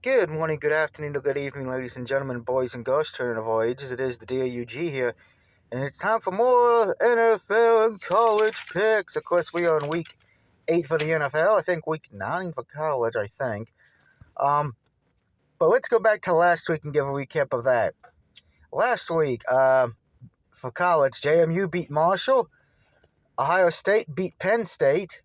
Good morning, good afternoon, or good evening, ladies and gentlemen, boys and girls, turning of all ages. It is the DAUG here, and it's time for more NFL and college picks. Of course, we are in week 8 for the NFL. I think week 9 for college, I think. But let's go back to last week and give a recap of that. Last week, for college, JMU beat Marshall, Ohio State beat Penn State,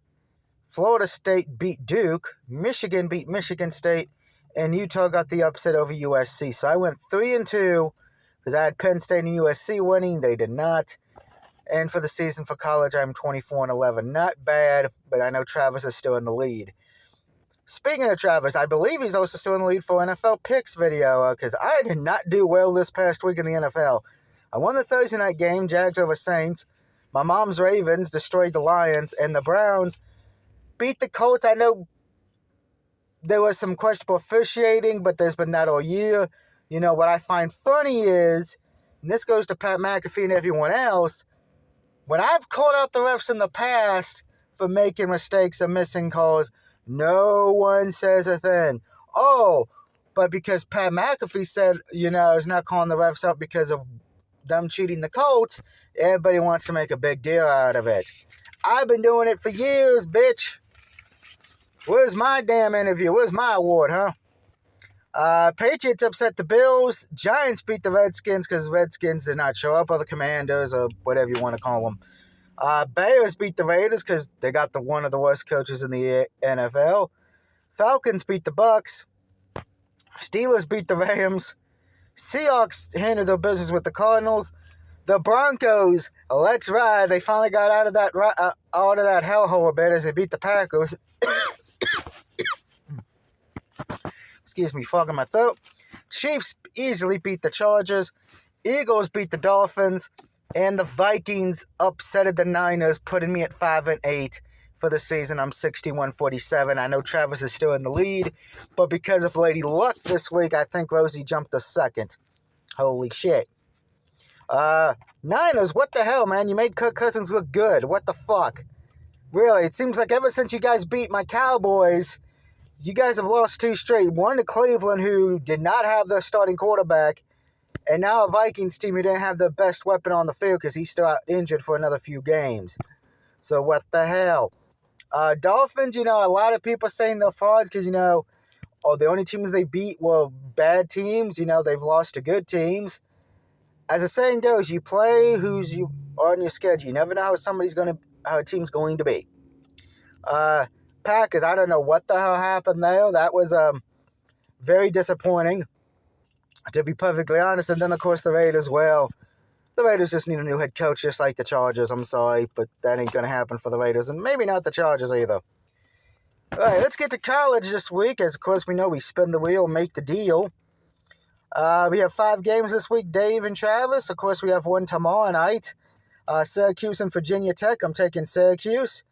Florida State beat Duke, Michigan beat Michigan State, and Utah got the upset over USC. So I went 3-2 because I had Penn State and USC winning. They did not. And for the season for college, I'm 24-11. Not bad, but I know Travis is still in the lead. Speaking of Travis, I believe he's also still in the lead for NFL Picks video because I did not do well this past week in the NFL. I won the Thursday night game, Jags over Saints. My mom's Ravens destroyed the Lions, and the Browns beat the Colts. I know there was some questionable officiating, but there's been that all year. You know, what I find funny is, and this goes to Pat McAfee and everyone else, when I've called out the refs in the past for making mistakes or missing calls, no one says a thing. Oh, but because Pat McAfee said, is not calling the refs up because of them cheating the Colts, everybody wants to make a big deal out of it. I've been doing it for years, bitch. Where's my damn interview? Where's my award, huh? Patriots upset the Bills. Giants beat the Redskins because Redskins did not show up, or the Commanders, or whatever you want to call them. Bears beat the Raiders because they got one of the worst coaches in the NFL. Falcons beat the Bucks. Steelers beat the Rams. Seahawks handled their business with the Cardinals. The Broncos, let's ride. They finally got out of that hellhole a bit as they beat the Packers. Excuse me, fogging my throat. Chiefs easily beat the Chargers. Eagles beat the Dolphins. And the Vikings upsetted the Niners, putting me at 5-8 for the season. I'm 61-47. I know Travis is still in the lead, but because of Lady Luck this week, I think Rosie jumped to second. Holy shit. Niners, what the hell, man? You made Kirk Cousins look good. What the fuck? Really, it seems like ever since you guys beat my Cowboys, you guys have lost 2 straight. One to Cleveland, who did not have their starting quarterback, and now a Vikings team who didn't have their best weapon on the field because he's still out injured for another few games. So what the hell? Dolphins, a lot of people are saying they're frauds because, the only teams they beat were bad teams. They've lost to good teams. As the saying goes, you play who's you on your schedule. You never know how a team's going to be. Packers, I don't know what the hell happened there. That was very disappointing, to be perfectly honest. And then, of course, the Raiders, the Raiders just need a new head coach, just like the Chargers. I'm sorry, but that ain't going to happen for the Raiders, and maybe not the Chargers either. All right, let's get to college this week. As, of course, we know we spin the wheel, make the deal. We have 5 games this week, Dave and Travis. Of course, we have one tomorrow night. Syracuse and Virginia Tech. I'm taking Syracuse.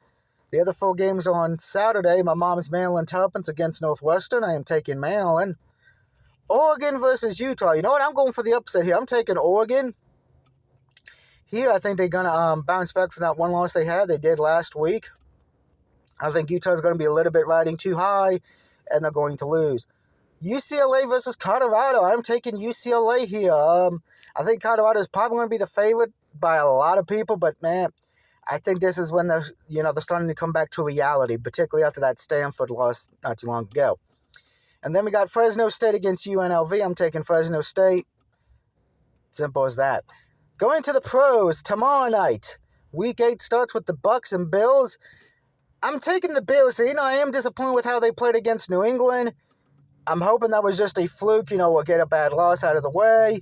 The other 4 games on Saturday, my mom's Maryland Terrapins against Northwestern. I am taking Maryland. Oregon versus Utah. You know what? I'm going for the upset here. I'm taking Oregon. Here, I think they're going to bounce back from that one loss they had. They did last week. I think Utah's going to be a little bit riding too high, and they're going to lose. UCLA versus Colorado. I'm taking UCLA here. I think Colorado is probably going to be the favorite by a lot of people, but, man, I think this is when they're starting to come back to reality, particularly after that Stanford loss not too long ago. And then we got Fresno State against UNLV. I'm taking Fresno State. Simple as that. Going to the pros tomorrow night. Week 8 starts with the Bucks and Bills. I'm taking the Bills. I am disappointed with how they played against New England. I'm hoping that was just a fluke. We'll get a bad loss out of the way.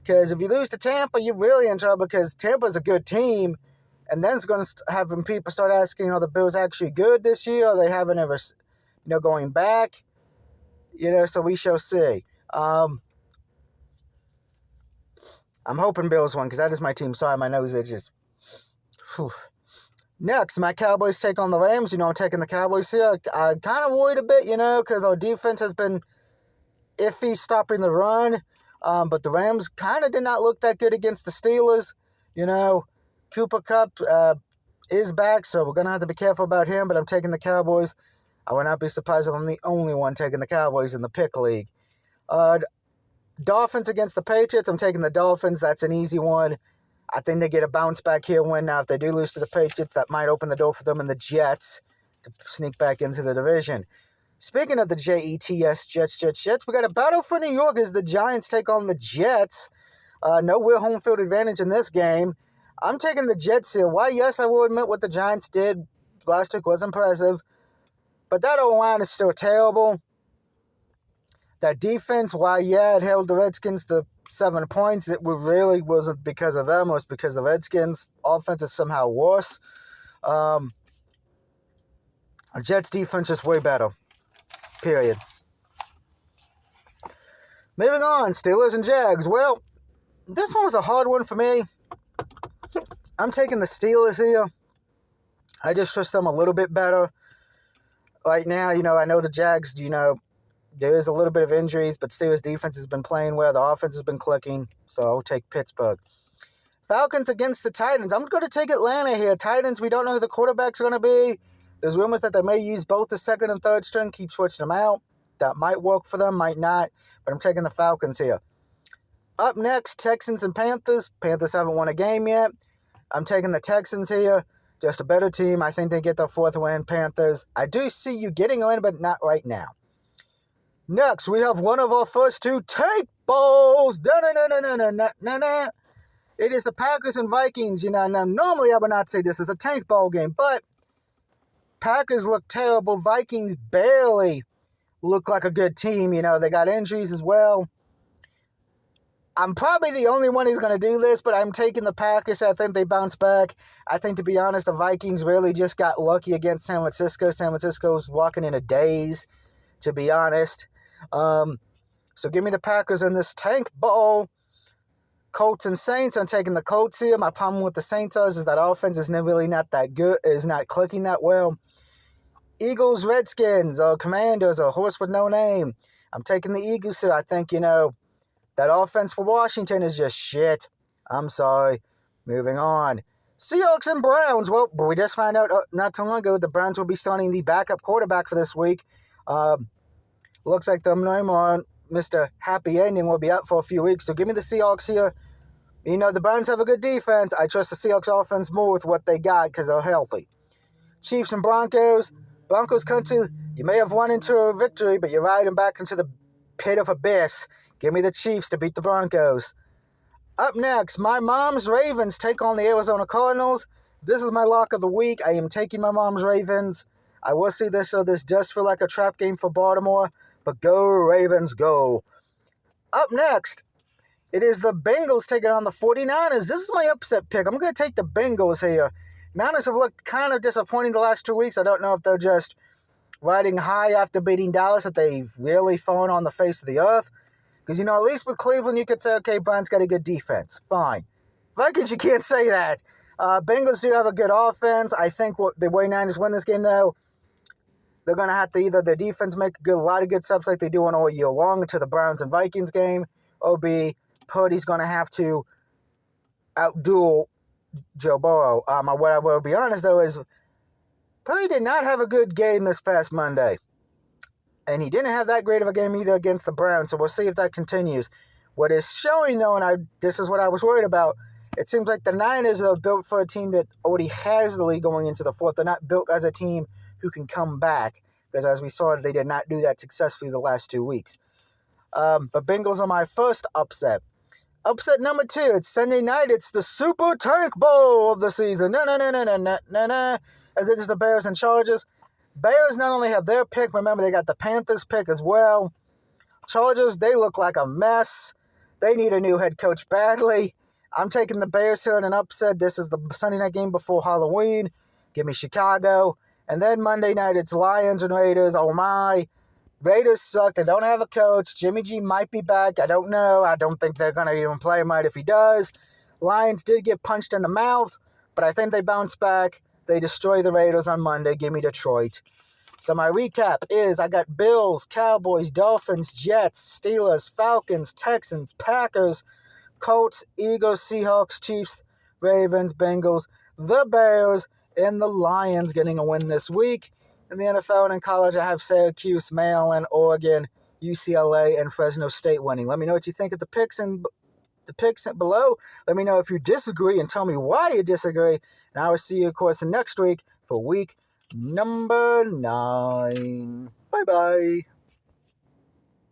Because if you lose to Tampa, you're really in trouble because Tampa's a good team. And then it's going to have people start asking, are the Bills actually good this year? Are they haven't ever, going back? So we shall see. I'm hoping Bills won because that is my team. Sorry, my nose itches. Whew. Next, my Cowboys take on the Rams. I'm taking the Cowboys here. I kind of worried a bit, because our defense has been iffy stopping the run. But the Rams kind of did not look that good against the Steelers. Cooper Kupp is back, so we're going to have to be careful about him. But I'm taking the Cowboys. I would not be surprised if I'm the only one taking the Cowboys in the pick league. Dolphins against the Patriots. I'm taking the Dolphins. That's an easy one. I think they get a bounce back here win. Now, if they do lose to the Patriots, that might open the door for them and the Jets to sneak back into the division. Speaking of the Jets, we got a battle for New York as the Giants take on the Jets. No real home field advantage in this game. I'm taking the Jets here. Why? Yes, I will admit what the Giants did last week was impressive. But that O-line is still terrible. That defense, why, yeah, it held the Redskins to 7 points. It really wasn't because of them. It was because the Redskins' offense is somehow worse. Jets' defense is way better. Period. Moving on, Steelers and Jags. Well, this one was a hard one for me. I'm taking the Steelers here. I just trust them a little bit better. Right now, I know the Jags, there is a little bit of injuries, but Steelers' defense has been playing well. The offense has been clicking, so I'll take Pittsburgh. Falcons against the Titans. I'm going to take Atlanta here. Titans, we don't know who the quarterback's going to be. There's rumors that they may use both the second and third string, keep switching them out. That might work for them, might not, but I'm taking the Falcons here. Up next, Texans and Panthers. Panthers haven't won a game yet. I'm taking the Texans here. Just a better team. I think they get their fourth win. Panthers, I do see you getting a win, but not right now. Next, we have one of our first two tank bowls. It is the Packers and Vikings. Now, normally I would not say this is a tank bowl game, but Packers look terrible. Vikings barely look like a good team. They got injuries as well. I'm probably the only one who's going to do this, but I'm taking the Packers. I think they bounce back. I think, to be honest, the Vikings really just got lucky against San Francisco. San Francisco's walking in a daze, to be honest. So give me the Packers in this tank bowl. Colts and Saints. I'm taking the Colts here. My problem with the Saints is that offense is really not that good, is not clicking that well. Eagles, Redskins, or Commanders, or horse with no name. I'm taking the Eagles here. I think, that offense for Washington is just shit. I'm sorry. Moving on. Seahawks and Browns. Well, we just found out not too long ago the Browns will be starting the backup quarterback for this week. Looks like the name Mr. Happy Ending will be out for a few weeks. So give me the Seahawks here. The Browns have a good defense. I trust the Seahawks offense more with what they got because they're healthy. Chiefs and Broncos. Broncos country, you may have won into a victory, but you're riding back into the pit of abyss. Give me the Chiefs to beat the Broncos. Up next, my mom's Ravens take on the Arizona Cardinals. This is my lock of the week. I am taking my mom's Ravens. I will see this, so this does feel like a trap game for Baltimore, but go Ravens, go. Up next, it is the Bengals taking on the 49ers. This is my upset pick. I'm going to take the Bengals here. Niners have looked kind of disappointing the last 2 weeks. I don't know if they're just riding high after beating Dallas, that they've really fallen on the face of the earth. Because, at least with Cleveland, you could say, okay, Brian's got a good defense. Fine. Vikings, you can't say that. Bengals do have a good offense. I think the way Niners win this game, though, they're going to have to either their defense make a lot of good subs like they do all year long into the Browns and Vikings game, or B, Purdy's going to have to outduel Joe Burrow. What I will be honest, though, is Purdy did not have a good game this past Monday. And he didn't have that great of a game either against the Browns, so we'll see if that continues. What is showing, though, and this is what I was worried about, it seems like the Niners are built for a team that already has the lead going into the fourth. They're not built as a team who can come back, because as we saw, they did not do that successfully the last 2 weeks. But Bengals are my first upset. Upset number 2, it's Sunday night. It's the Super Tank Bowl of the season. As it is the Bears and Chargers. Bears not only have their pick, remember they got the Panthers pick as well. Chargers, they look like a mess. They need a new head coach badly. I'm taking the Bears here in an upset. This is the Sunday night game before Halloween. Give me Chicago. And then Monday night, it's Lions and Raiders. Oh my. Raiders suck. They don't have a coach. Jimmy G might be back. I don't know. I don't think they're going to even play him right if he does. Lions did get punched in the mouth, but I think they bounce back. They destroy the Raiders on Monday. Give me Detroit. So my recap is I got Bills, Cowboys, Dolphins, Jets, Steelers, Falcons, Texans, Packers, Colts, Eagles, Seahawks, Chiefs, Ravens, Bengals, the Bears, and the Lions getting a win this week. In the NFL and in college, I have Syracuse, Maryland, Oregon, UCLA, and Fresno State winning. Let me know what you think of the picks below. Let me know if you disagree and tell me why you disagree. And I will see you, of course, next week for week number 9. Bye-bye.